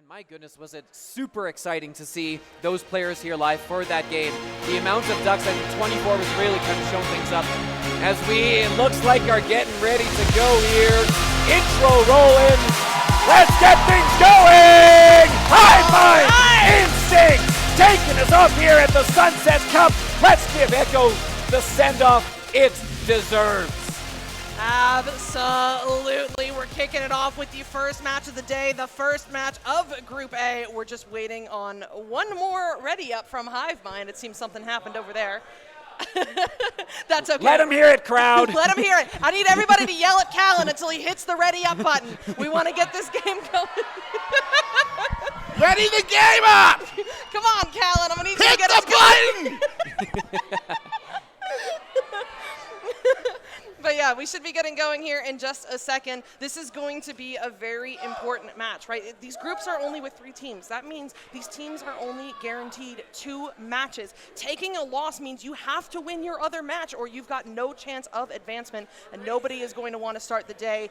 My goodness, was it super exciting to see those players here live for that game. The amount of ducks, I think 24 was really kind of showing things up as we, it looks like, are getting ready to go here. Intro rolling. Let's get things going! Hivemind! Instinct! Taking us up here at the Sunset Cup. Let's give Echo the send-off it deserves. Absolutely. We're kicking it off with the first match of the day, the first match of Group A. We're just waiting on one more ready up from Hivemind. It seems something happened over there. That's okay. Let him hear it, crowd. Let him hear it. I need everybody to yell at Callan until he hits the ready up button. We want to get this game going. Ready the game up! Come on, Callan. I'm going to need you to Hit get the button! But yeah, we should be getting going here in just a second. This is going to be a very important match, right? These groups are only with 3 teams. That means these teams are only guaranteed 2 matches. Taking a loss means you have to win your other match or you've got no chance of advancement, and nobody is going to want to start the day,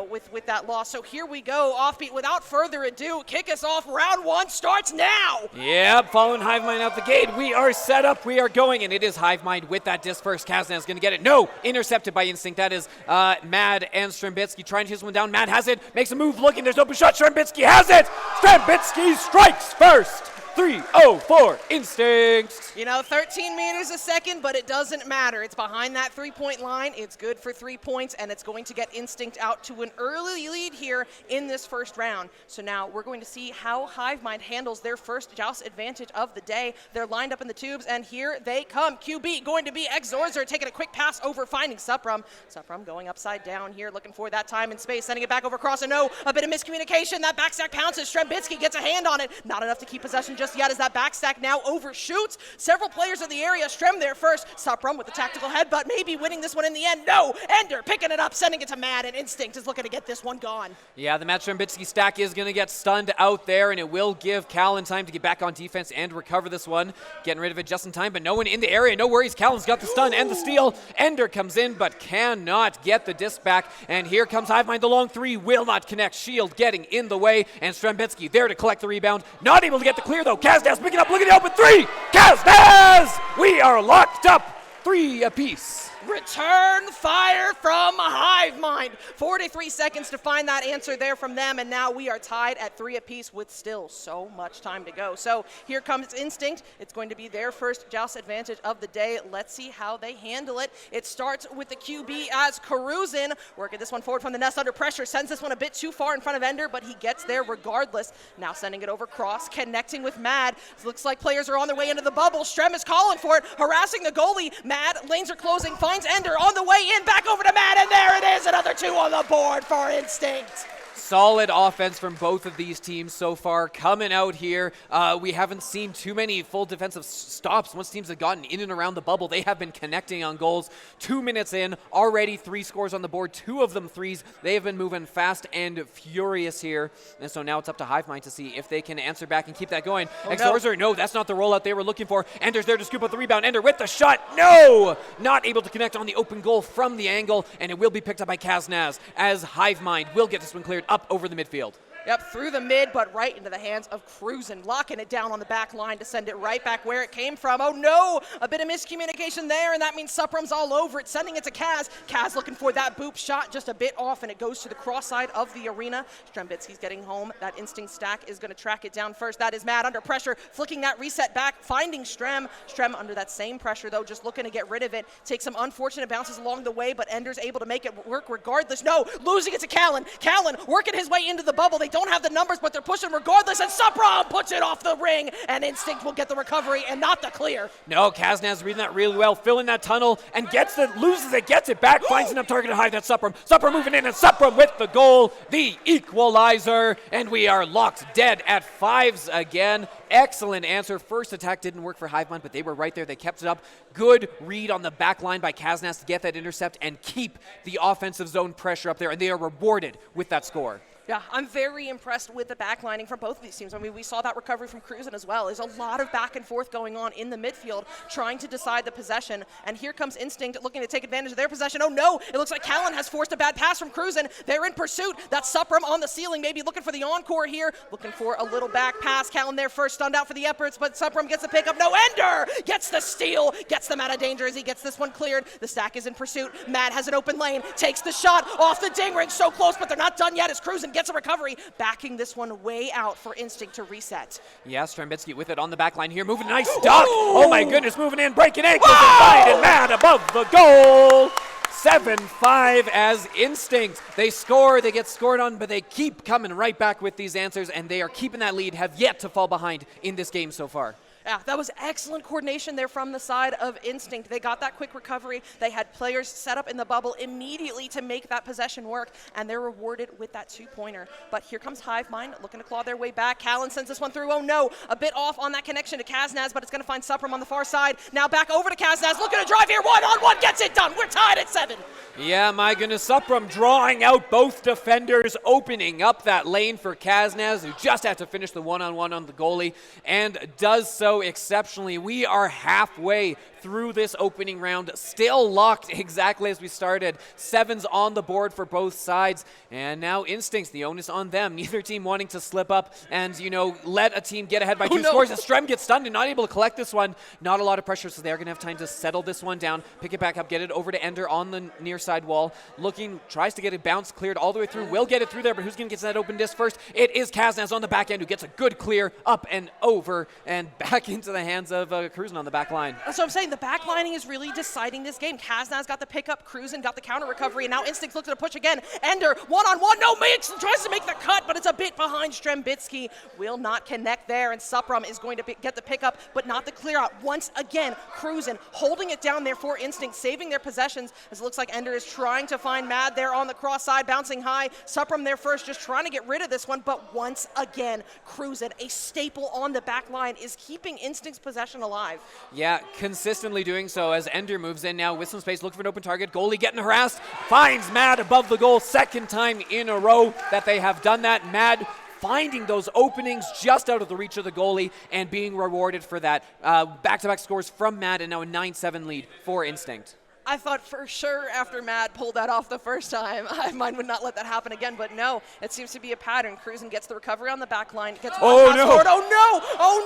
with that loss. So here we go, Offbeat. Without further ado, kick us off. Round 1 starts now. Yep, following Hivemind out the gate. We are set up, we are going, and it is Hivemind with that disc first. Kazna is going to get it. No, intercepted by Instinct. That is Mad and Strembitsky trying to chase one down. Mad has it, makes a move, looking, there's open shot. Strembitsky has it! Strembitsky strikes first! 3-0-4 Instinct. 13 meters a second, but it doesn't matter. It's behind that 3-point line. It's good for 3 points, and it's going to get Instinct out to an early lead here in this first round. So now we're going to see how Hivemind handles their first joust advantage of the day. They're lined up in the tubes, and here they come. QB going to be Exorzer, taking a quick pass over, finding Suprum. Suprum going upside down here, looking for that time and space, sending it back over cross, and no, a bit of miscommunication. That backstack pounces. Strembitsky gets a hand on it. Not enough to keep possession just yet as that backstack now overshoots. Several players in the area. Strem there first. Suprum with the tactical headbutt, maybe winning this one in the end. No, Ender picking it up, sending it to Mad, and Instinct is looking to get this one gone. Yeah, the Matt Strembitsky stack is going to get stunned out there, and it will give Callan time to get back on defense and recover this one. Getting rid of it just in time, but no one in the area. No worries, Callan's got the stun and the steal. Ender comes in, but cannot get the disc back, and here comes Hivemind. The long 3 will not connect. Shield getting in the way, and Strembitsky there to collect the rebound. Not able to get the clear, though. Kaznaz picking up, look at the open 3! Kaznaz! We are locked up, 3 apiece. Return fire from Hivemind. 43 seconds to find that answer there from them, and now we are tied at 3 apiece with still so much time to go. So here comes Instinct. It's going to be their first joust advantage of the day. Let's see how they handle it. It starts with the QB as Karuzin, working this one forward from the nest under pressure, sends this one a bit too far in front of Ender, but he gets there regardless. Now sending it over cross, connecting with Mad. Looks like players are on their way into the bubble. Strem is calling for it, harassing the goalie. Mad, lanes are closing, finds Ender on the way in, back over to Mad, and there it is, another 2 on the board for Instinct. Solid offense from both of these teams so far coming out here. We haven't seen too many full defensive stops. Once teams have gotten in and around the bubble, they have been connecting on goals. 2 minutes in, already 3 scores on the board, 2 of them threes. They have been moving fast and furious here. And so now it's up to Hivemind to see if they can answer back and keep that going. Exorzer, no, that's not the rollout they were looking for. Ender's there to scoop up the rebound. Ender with the shot. No! Not able to connect on the open goal from the angle, and it will be picked up by Kaznaz as Hivemind will get this one cleared up over the midfield. Yep, through the mid, but right into the hands of Cruisin, locking it down on the back line to send it right back where it came from. Oh no, a bit of miscommunication there, and that means Suprum's all over it, sending it to Kaz. Kaz looking for that boop shot, just a bit off, and it goes to the cross side of the arena. Strembitsky's getting home. That Instinct stack is going to track it down first. That is Mad under pressure, flicking that reset back, finding Strem. Strem under that same pressure, though, just looking to get rid of it. Takes some unfortunate bounces along the way, but Ender's able to make it work regardless. No, losing it to Callan. Callan working his way into the bubble. They don't have the numbers, but they're pushing regardless, and Supram puts it off the ring, and Instinct will get the recovery and not the clear. No, Kaznaz reading that really well, filling that tunnel, and loses it, gets it back, finds enough target to hide that Supram. Supram moving in, and Supram with the goal, the equalizer, and we are locked dead at 5s again. Excellent answer. First attack didn't work for Hivemind, but they were right there. They kept it up. Good read on the back line by Kaznaz to get that intercept and keep the offensive zone pressure up there, and they are rewarded with that score. Yeah, I'm very impressed with the backlining from both of these teams. I mean, we saw that recovery from Cruzen as well. There's a lot of back and forth going on in the midfield, trying to decide the possession. And here comes Instinct looking to take advantage of their possession. Oh no, it looks like Callan has forced a bad pass from Cruzen. They're in pursuit. That's Supram on the ceiling, maybe looking for the encore here. Looking for a little back pass. Callan there first, stunned out for the efforts, but Supram gets the pickup. No, Ender gets the steal, gets them out of danger as he gets this one cleared. The stack is in pursuit. Mad has an open lane, takes the shot off the ding ring. So close, but they're not done yet as Cruzen gets a recovery, backing this one way out for Instinct to reset. Yeah, Strambitsky with it on the back line here, moving, nice duck. Oh my goodness, moving in, breaking ankles and finding Mad above the goal. 7-5 as Instinct. They score, they get scored on, but they keep coming right back with these answers, and they are keeping that lead, have yet to fall behind in this game so far. Yeah, that was excellent coordination there from the side of Instinct. They got that quick recovery. They had players set up in the bubble immediately to make that possession work, and they're rewarded with that two-pointer. But here comes Hivemind looking to claw their way back. Callan sends this one through. Oh no, a bit off on that connection to Kaznaz, but it's going to find Supram on the far side. Now back over to Kaznaz, looking to drive here. One-on-one, gets it done. We're tied at 7. Yeah, my goodness, Supram drawing out both defenders, opening up that lane for Kaznaz, who just had to finish the one-on-one on the goalie, and does so exceptionally. We are halfway through this opening round, still locked exactly as we started. 7's on the board for both sides, and now Instincts, the onus on them. Neither team wanting to slip up and, let a team get ahead by 2 scores. As Strem gets stunned and not able to collect this one. Not a lot of pressure, so they're going to have time to settle this one down, pick it back up, get it over to Ender on the near side wall. Looking, tries to get it bounced, cleared all the way through. Will get it through there, but who's going to get to that open disc first? It is Kaznaz on the back end who gets a good clear up and over and back into the hands of Cruzen on the back line. That's what I'm saying. The backlining is really deciding this game. Kaznaz got the pickup, Cruzen got the counter recovery, and now Instinct looks to push again. Ender, one-on-one, no, tries to make the cut, but it's a bit behind. Strembitsky will not connect there, and Supram is going to get the pickup, but not the clear out. Once again, Cruzen holding it down there for Instinct, saving their possessions, as it looks like Ender is trying to find Mad there on the cross side, bouncing high. Supram there first, just trying to get rid of this one, but once again, Cruzen, a staple on the back line, is keeping Instinct's possession alive. Yeah, consistently doing so as Ender moves in now with some space, looking for an open target. Goalie getting harassed, finds Mad above the goal. Second time in a row that they have done that. Mad finding those openings just out of the reach of the goalie and being rewarded for that. Back-to-back scores from Mad, and now a 9-7 lead for Instinct. I thought for sure after Mad pulled that off the first time, Hivemind would not let that happen again, but no, it seems to be a pattern. Cruzen gets the recovery on the back line, gets one pass forward. Oh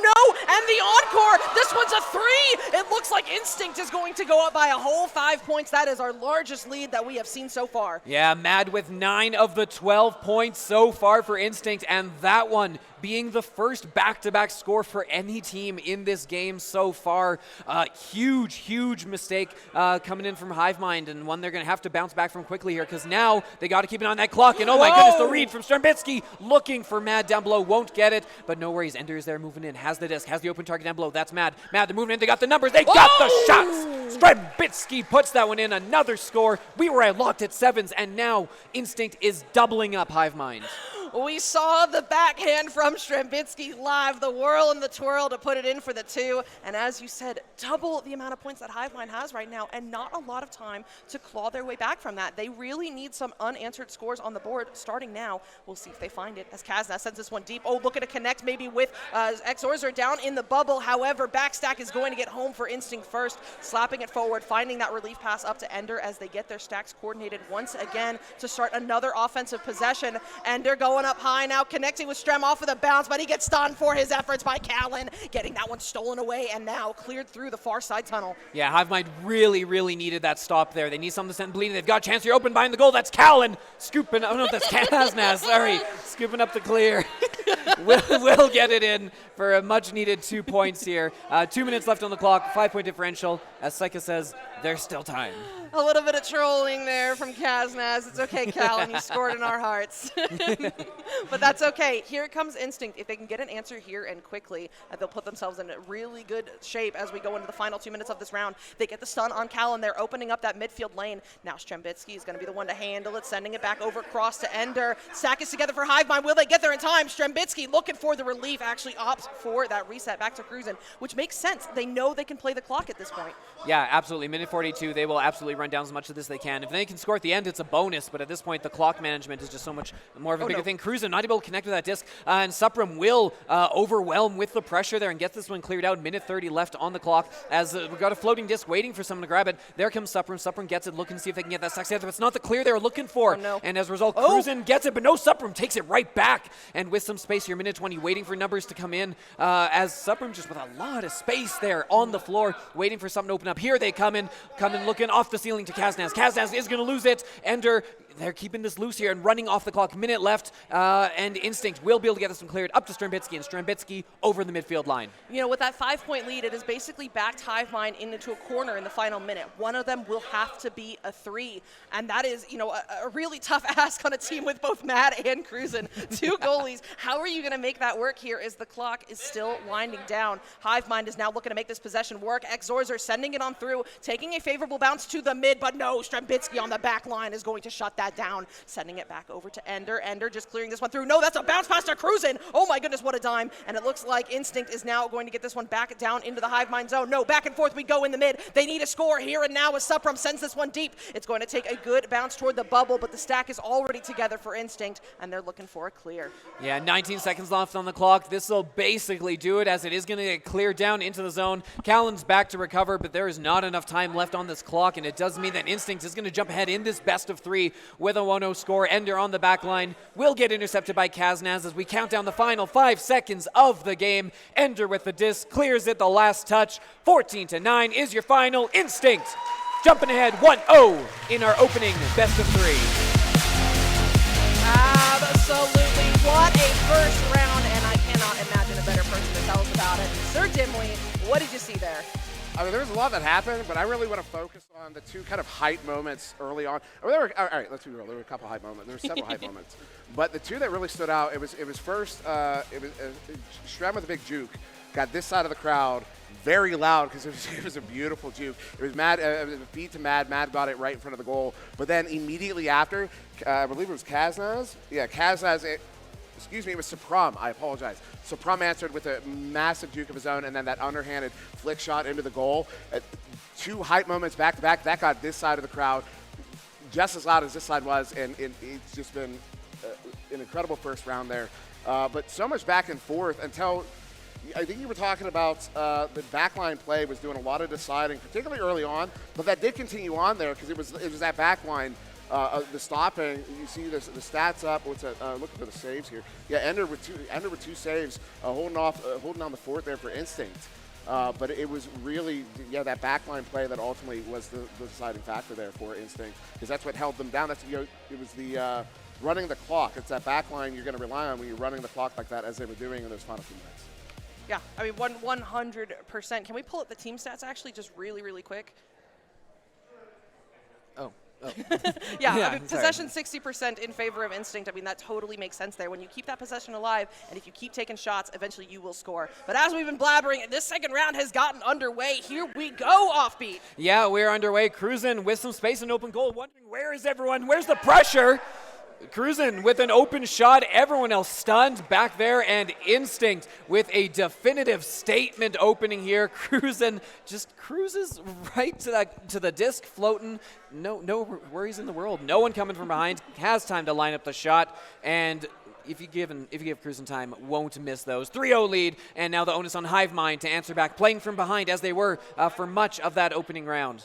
no, and the encore, this one's a 3. It looks like Instinct is going to go up by a whole 5 points. That is our largest lead that we have seen so far. Yeah, Mad with 9 of the 12 points so far for Instinct, and that one being the first back-to-back score for any team in this game so far. Huge mistake coming in from Hivemind, and one they're going to have to bounce back from quickly here, because now they got to keep it on that clock. And oh my goodness, the read from Strembitsky looking for Mad down below, won't get it, but no worries. Ender is there moving in, has the disc, has the open target down below. That's Mad. They're moving in, they got the numbers, they got the shots. Strembitsky puts that one in, another score. We were locked at 7s, and now Instinct is doubling up Hivemind. We saw the backhand from Strembitsky live, the whirl and the twirl to put it in for the 2. And as you said, double the amount of points that Hivemind has right now, and not a lot of time to claw their way back from that. They really need some unanswered scores on the board starting now. We'll see if they find it as Kaznaz sends this one deep. Oh, looking to connect maybe with Exorzer down in the bubble. However, backstack is going to get home for Instinct first, slapping it forward, finding that relief pass up to Ender as they get their stacks coordinated once again to start another offensive possession. Ender going up high now, connecting with Strem off of the bounce, but he gets stunned for his efforts by Callan, getting that one stolen away and now cleared through the far side tunnel. Yeah, Hivemind really needed that stop there. They need something to send bleeding. They've got a chance here, open behind the goal. That's Callan scooping. Oh no, that's Kaznaz. Sorry, scooping up the clear. We'll get it in for a much needed 2 points here. 2 minutes left on the clock, 5-point differential. As Saika says, there's still time. A little bit of trolling there from Kaznaz. It's okay, Callan, you scored in our hearts. But that's okay. Here comes Instinct. If they can get an answer here and quickly, they'll put themselves in a really good shape as we go into the final 2 minutes of this round. They get the stun on Callan. They're opening up that midfield lane. Now Strembitsky is going to be the one to handle it, sending it back over across to Ender. Sack is together for Hivemind. Will they get there in time? Strembitsky looking for the relief, actually opts for that reset back to Cruzen, which makes sense. They know they can play the clock at this point. Yeah, absolutely. minute 42, they will absolutely run down as much of this as they can. If they can score at the end, it's a bonus, but at this point, the clock management is just so much more of a bigger thing. Cruzen not able to connect with that disc, and Supram will overwhelm with the pressure there and get this one cleared out. Minute 30 left on the clock as we've got a floating disc waiting for someone to grab it. There comes Supram. Supram gets it, looking to see if they can get that stack together. It's not the clear they were looking for, and as a result, Cruzen gets it, but no, Supram takes it right back, and with some space here, minute 20, waiting for numbers to come in, as Supram just with a lot of space there on the floor, waiting for something to open up. Here they come in looking off the ceiling to Kaznaz. Kaznaz is going to lose it. Ender, they're keeping this loose here and running off the clock. Minute left, and Instinct will be able to get this one cleared up to Strambitsky, and Strambitsky over the midfield line. You know, with that 5-point lead, it has basically backed Hivemind into a corner in the final minute. One of them will have to be a 3, and that is, you know, a really tough ask on a team with both Mad and Cruzen. 2 goalies. How are you going to make that work here as the clock is still winding down? Hivemind is now looking to make this possession work. Exorzer sending it on through, taking a favorable bounce to the mid, but no, Strambitsky on the back line is going to shut that down, sending it back over to Ender. Ender just clearing this one through. No, that's a bounce pass to Cruzen. Oh my goodness, what a dime. And it looks like Instinct is now going to get this one back down into the Hivemind zone. No, back and forth we go in the mid. They need a score here and now as Supram sends this one deep. It's going to take a good bounce toward the bubble, but the stack is already together for Instinct, and they're looking for a clear. Yeah, 19 seconds left on the clock. This will basically do it as it is going to get cleared down into the zone. Callan's back to recover, but there is not enough time left on this clock, and it does mean that Instinct is going to jump ahead in this best of 3 with a 1-0 score. Ender on the back line will get intercepted by Kaznaz as we count down the final 5 seconds of the game. Ender with the disc clears it, the last touch. 14-9 is your final. Instinct jumping ahead 1-0 in our opening best of 3. Absolutely. What a first round, and I cannot imagine a better person to tell us about it. Sir Dimley, what did you see there? I mean, there was a lot that happened, but I really want to focus on the 2 kind of hype moments early on. All right, let's be real. There were a couple hype moments. There were several hype moments, but the 2 that really stood out. It was first. It was Stram with a big juke. Got this side of the crowd very loud because it was a beautiful juke. It was Mad. It was a feed to Mad. Mad got it right in front of the goal, but then immediately after, I believe it was Kaznaz. Yeah, Kaznaz. Excuse me, it was Supram. I apologize. Supram answered with a massive juke of his own, and then that underhanded flick shot into the goal. 2 hype moments back to back. That got this side of the crowd just as loud as this side was, and it's just been an incredible first round there. But so much back and forth until I think you were talking about the backline play was doing a lot of deciding, particularly early on, but that did continue on there because it was that backline. The stopping, you see the stats up. What's that? Looking for the saves here. Yeah, Ender with 2 saves, holding down the fort there for Instinct. But it was really that backline play that ultimately was the deciding factor there for Instinct because that's what held them down. That's it was the running the clock. It's that backline you're going to rely on when you're running the clock like that as they were doing in those final few minutes. Yeah, I mean 100%. Can we pull up the team stats actually just really quick? Oh. Yeah, I mean, possession 60% in favor of Instinct. I mean, that totally makes sense there. When you keep that possession alive, and if you keep taking shots, eventually you will score. But as we've been blabbering, this second round has gotten underway. Here we go, Offbeat. Yeah, we're underway. Cruzen with some space and open goal. Wondering where is everyone? Where's the pressure? Cruzen with an open shot, everyone else stunned back there, and Instinct with a definitive statement opening here. Cruzen just cruises right to the disc, floating. No worries in the world. No one coming from behind. Has time to line up the shot, and if you give Cruzen time, won't miss those. 3-0 lead, and now the onus on Hivemind to answer back, playing from behind as they were for much of that opening round.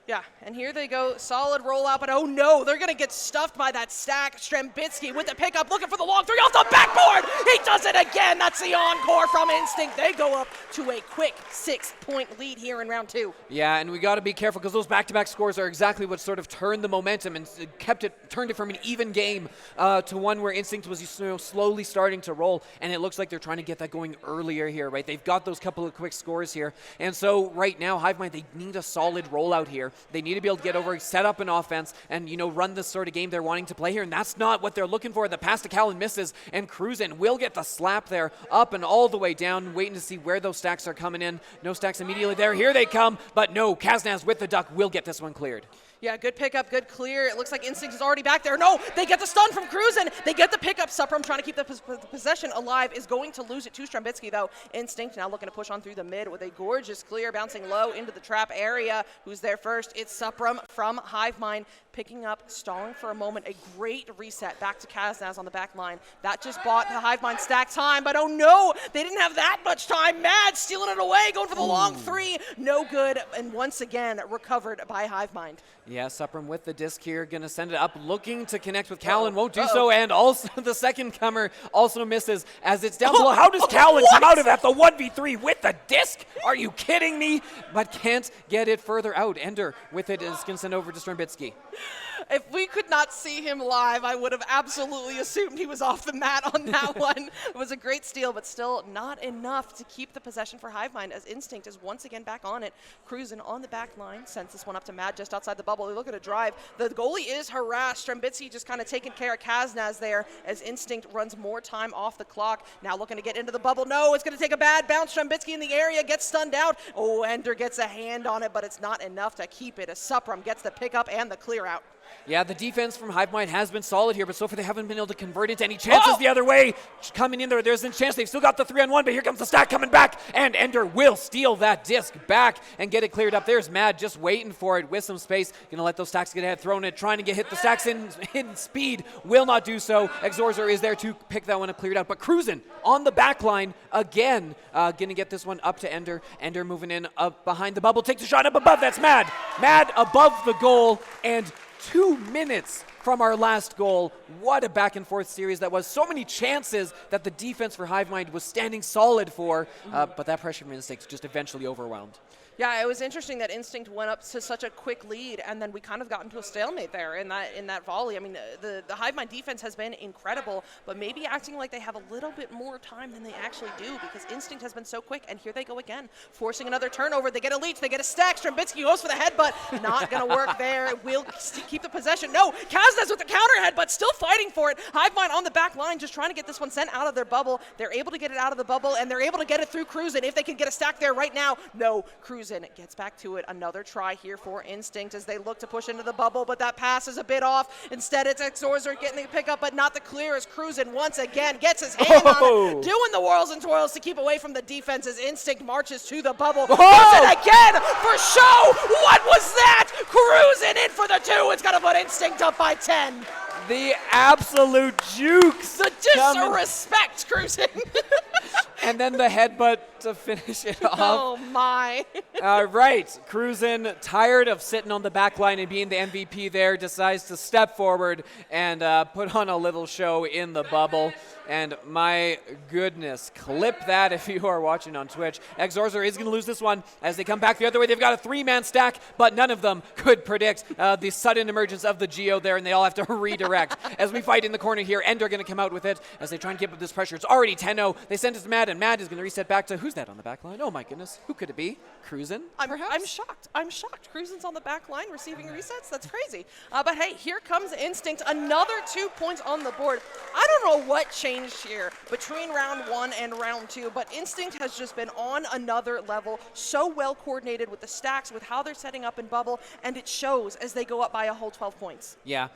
Yeah, and here they go, solid rollout, but oh no, they're going to get stuffed by that stack. Strambitsky with the pickup, looking for the long 3 off the backboard. He does it again. That's the encore from Instinct. They go up to a quick 6-point lead here in round 2. Yeah, and we got to be careful because those back-to-back scores are exactly what sort of turned the momentum and turned it from an even game to one where Instinct was slowly starting to roll, and it looks like they're trying to get that going earlier here, right? They've got those couple of quick scores here, and so right now, Hivemind, they need a solid rollout here. They need to be able to get over, set up an offense, and run the sort of game they're wanting to play here. And that's not what they're looking for. The pass to Callan misses, and Cruzen will get the slap there, up and all the way down, waiting to see where those stacks are coming in. No stacks immediately there. Here they come, but no, Kaznaz with the duck will get this one cleared. Yeah, good pickup, good clear. It looks like Instinct is already back there. No, they get the stun from Cruzen. They get the pickup. Supram trying to keep the possession alive is going to lose it to Strembitsky, though. Instinct now looking to push on through the mid with a gorgeous clear, bouncing low into the trap area. Who's there first? It's Supram from Hivemind, picking up, stalling for a moment. A great reset back to Kaznaz on the back line. That just bought the Hivemind stack time, but oh no, they didn't have that much time. Mad stealing it away, going for the long three. No good, and once again, recovered by Hivemind. Yeah, Supram with the disc here, gonna send it up, looking to connect with Callan, won't do so, and also the second comer also misses as it's down below. How does Callan come out of that? The 1v3 with the disc? Are you kidding me? But can't get it further out. Ender with it is gonna send over to Strembitsky. If we could not see him live, I would have absolutely assumed he was off the mat on that one. It was a great steal, but still not enough to keep the possession for Hivemind as Instinct is once again back on it. Cruising on the back line, sends this one up to Mad just outside the bubble. They look at a drive. The goalie is harassed. Strembitsky just kind of taking care of Kaznaz there as Instinct runs more time off the clock. Now looking to get into the bubble. No, it's going to take a bad bounce. Strembitsky in the area gets stunned out. Oh, Ender gets a hand on it, but it's not enough to keep it as Supram gets the pickup and the clear out. Yeah, the defense from Hivemind has been solid here, but so far they haven't been able to convert into any chances the other way. Coming in there, there's a chance. They've still got the 3-on-1, but here comes the stack coming back, and Ender will steal that disc back and get it cleared up. There's Mad just waiting for it with some space. Gonna let those stacks get ahead, throwing it, trying to hit the stacks in speed. Will not do so. Exorzer is there to pick that one up, cleared out, but Cruzen on the back line again. Gonna get this one up to Ender. Ender moving in up behind the bubble, takes a shot up above. That's Mad. Mad above the goal, and 2 minutes from our last goal. What a back and forth series that was. So many chances that the defense for Hivemind was standing solid for, but that pressure from Instinct just eventually overwhelmed. Yeah, it was interesting that Instinct went up to such a quick lead, and then we kind of got into a stalemate there in that volley. I mean, the Hivemind defense has been incredible, but maybe acting like they have a little bit more time than they actually do because Instinct has been so quick, and here they go again, forcing another turnover. They get a leech, they get a stack. Strembitsky goes for the headbutt. Not going to work there. Will keep the possession. No, Kaznaz with the counter headbutt, still fighting for it. Hivemind on the back line, just trying to get this one sent out of their bubble. They're able to get it out of the bubble, and they're able to get it through Cruzen. If they can get a stack there right now, no, Cruzen gets back to it. Another try here for Instinct as they look to push into the bubble, but that pass is a bit off. Instead, it's Exorzer getting the pickup, but not the clear as Cruzen once again gets his hand on it, doing the whirls and twirls to keep away from the defense as Instinct marches to the bubble. Does it again for show. What was that? Cruzen in for the 2. It's going to put Instinct up by 10. The absolute jukes. The disrespect, Cruzen. And then the headbutt to finish it off. Oh, my. Right. Cruzen, tired of sitting on the back line and being the MVP there, decides to step forward and put on a little show in the bubble. And my goodness, clip that if you are watching on Twitch. Exorzer is going to lose this one as they come back the other way. They've got a 3-man stack, but none of them could predict the sudden emergence of the Geo there, and they all have to redirect. As we fight in the corner here, Ender going to come out with it as they try and keep up this pressure. It's already 10-0. They send it to Mad, and Mad is going to reset back to, who's that on the back line? Oh my goodness, who could it be? Cruzen, perhaps? I'm shocked. I'm shocked. Cruzen's on the back line receiving resets. That's crazy. But hey, here comes Instinct. Another 2 points on the board. I don't know what changed here between round 1 and round 2, but Instinct has just been on another level, so well coordinated with the stacks, with how they're setting up in bubble, and it shows as they go up by a whole 12 points. Yeah.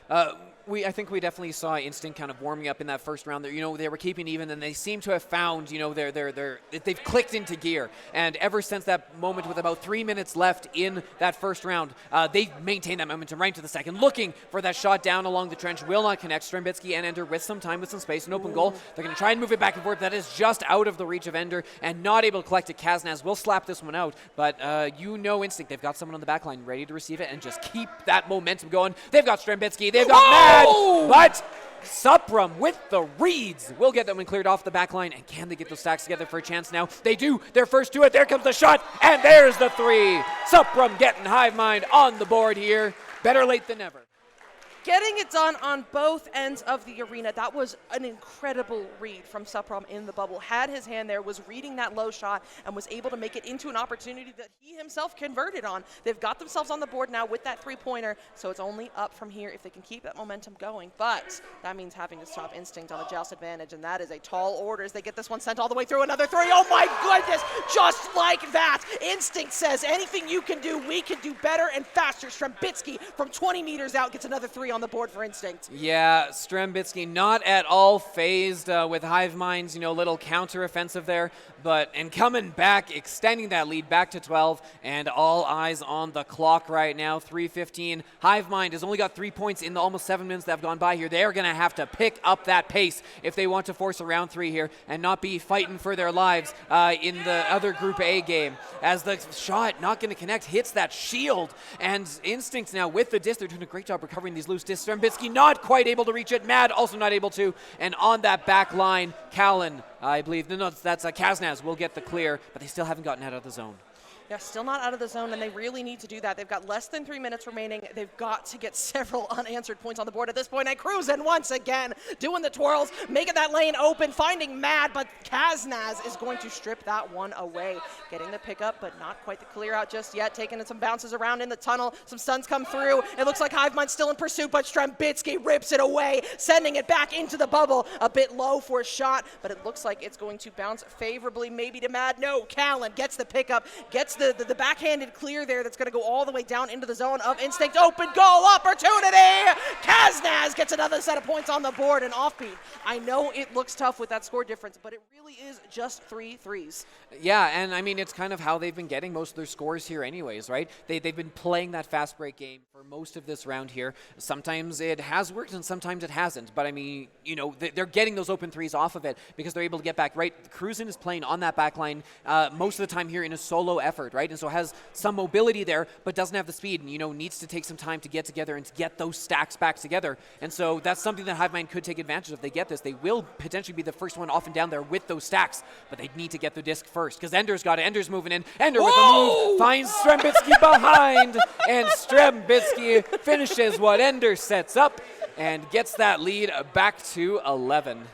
I think we definitely saw Instinct kind of warming up in that first round. They were keeping even, and they seem to have found, they've clicked into gear. And ever since that moment with about 3 minutes left in that first round, they've maintained that momentum right to the second, looking for that shot down along the trench. Will not connect. Strembitsky and Ender with some time, with some space, an open goal. They're going to try and move it back and forth. That is just out of the reach of Ender and not able to collect it. Kaznaz will slap this one out, but Instinct, they've got someone on the back line ready to receive it and just keep that momentum going. They've got Strembitsky, they've got Mad, but Supram with the reads will get that one cleared off the back line. And can they get those stacks together for a chance now? They do. They're first to it. There comes the shot, and there's the 3. Supram getting Hivemind on the board here. Better late than never. Getting it done on both ends of the arena. That was an incredible read from Suprom in the bubble. Had his hand there, was reading that low shot, and was able to make it into an opportunity that he himself converted on. They've got themselves on the board now with that three-pointer, so it's only up from here if they can keep that momentum going. But that means having to stop Instinct on a joust advantage, and that is a tall order as they get this one sent all the way through. Another three. Oh my goodness! Just like that, Instinct says anything you can do, we can do better and faster. Strembitsky from 20 meters out gets another three on the board for Instinct. Yeah, Strembitsky not at all phased with Hivemind's, little counter-offensive there, and coming back, extending that lead back to 12, and all eyes on the clock right now, 3:15. Hivemind has only got 3 points in the almost 7 minutes that have gone by here. They're going to have to pick up that pace if they want to force a round 3 here and not be fighting for their lives in the other Group A game. As the shot, not going to connect, hits that shield, and Instinct now with the disc, they're doing a great job recovering these loose discs. Strembitsky not quite able to reach it. Mad also not able to. And on that back line, Callan, I believe, no, that's Kaznaz will get the clear, but they still haven't gotten out of the zone. Yeah, still not out of the zone, and they really need to do that. They've got less than 3 minutes remaining. They've got to get several unanswered points on the board at this point. And Cruzen once again doing the twirls, making that lane open, finding Mad, but Kaznaz is going to strip that one away. Getting the pickup, but not quite the clear out just yet. Taking some bounces around in the tunnel. Some stuns come through. It looks like Hivemind's still in pursuit, but Strembitsky rips it away, sending it back into the bubble. A bit low for a shot, but it looks like it's going to bounce favorably maybe to Mad. No, Callan gets the pickup, gets the backhanded clear there that's going to go all the way down into the zone of Instinct. Open goal opportunity! Kaznaz gets another set of points on the board and offbeat. I know it looks tough with that score difference, but it really is just 3 threes. Yeah, and I mean, it's kind of how they've been getting most of their scores here anyways, right? They've been playing that fast break game for most of this round here. Sometimes it has worked and sometimes it hasn't, but I mean, they're getting those open threes off of it because they're able to get back, right? Cruzen is playing on that back line most of the time here in a solo effort, right? And so has some mobility there, but doesn't have the speed and, needs to take some time to get together and to get those stacks back together. And so that's something that Hivemind could take advantage of. They get this. They will potentially be the first one off and down there with those stacks, but they need to get the disc first because Ender's got it. Ender's moving in. Ender with the move finds Strembitsky behind, and Strembitsky finishes what Ender sets up and gets that lead back to 11.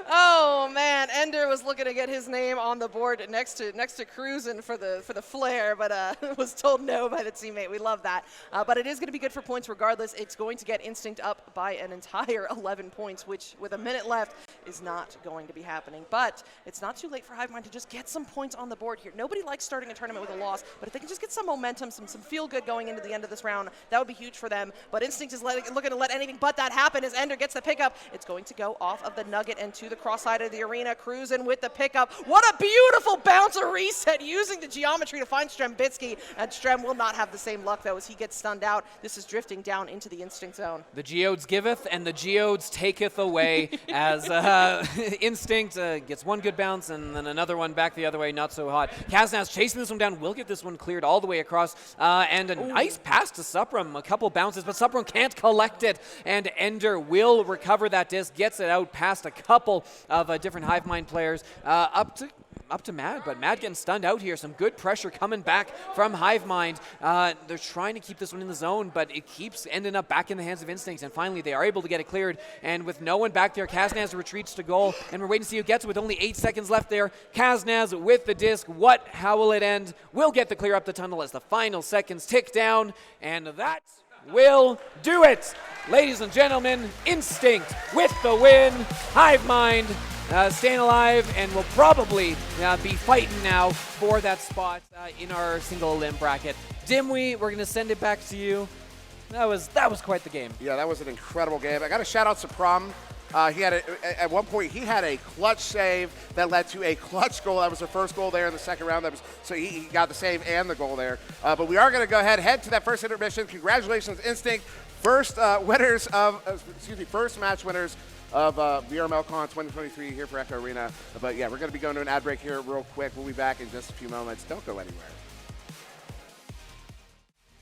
Oh man, Ender was looking to get his name on the board next to Cruzen for the flair, but was told no by the teammate. We love that. But it is going to be good for points regardless. It's going to get Instinct up by an entire 11 points, which with a minute left is not going to be happening. But it's not too late for Hivemind to just get some points on the board here. Nobody likes starting a tournament with a loss, but if they can just get some momentum, some feel good going into the end of this round, that would be huge for them. But Instinct is looking to let anything but that happen as Ender gets the pickup. It's going to go off of the nugget and to the cross side of the arena. Cruzen with the pickup. What a beautiful bouncer reset using the geometry to find Strembitsky. And Strem will not have the same luck though as he gets stunned out. This is drifting down into the Instinct zone. The Geodes giveth and the Geodes taketh away as Instinct gets one good bounce and then another one back the other way, not so hot. Kaznaz chasing this one down, will get this one cleared all the way across, and a nice pass to Supram, a couple bounces, but Supram can't collect it, and Ender will recover that disc, gets it out past a couple of different Hivemind players, up to Mad, but Mad getting stunned out here. Some good pressure coming back from Hivemind. They're trying to keep this one in the zone, but it keeps ending up back in the hands of Instinct, and finally they are able to get it cleared, and with no one back there, Kaznaz retreats to goal, and we're waiting to see who gets it with only 8 seconds left there. Kaznaz with the disc. How will it end? We'll get the clear up the tunnel as the final seconds tick down, and that will do it. Ladies and gentlemen, Instinct with the win. Hivemind staying alive and will probably be fighting now for that spot in our single elim bracket. Dimwee, we're going to send it back to you. That was quite the game. Yeah, that was an incredible game. I got to shout out Supram. He had at one point he had a clutch save that led to a clutch goal. That was the first goal there in the second round. So he got the save and the goal there. But we are going to go ahead to that first intermission. Congratulations, Instinct. First match winners of VRML Con 2023 here for Echo Arena. But yeah, we're going to be going to an ad break here real quick. We'll be back in just a few moments. Don't go anywhere.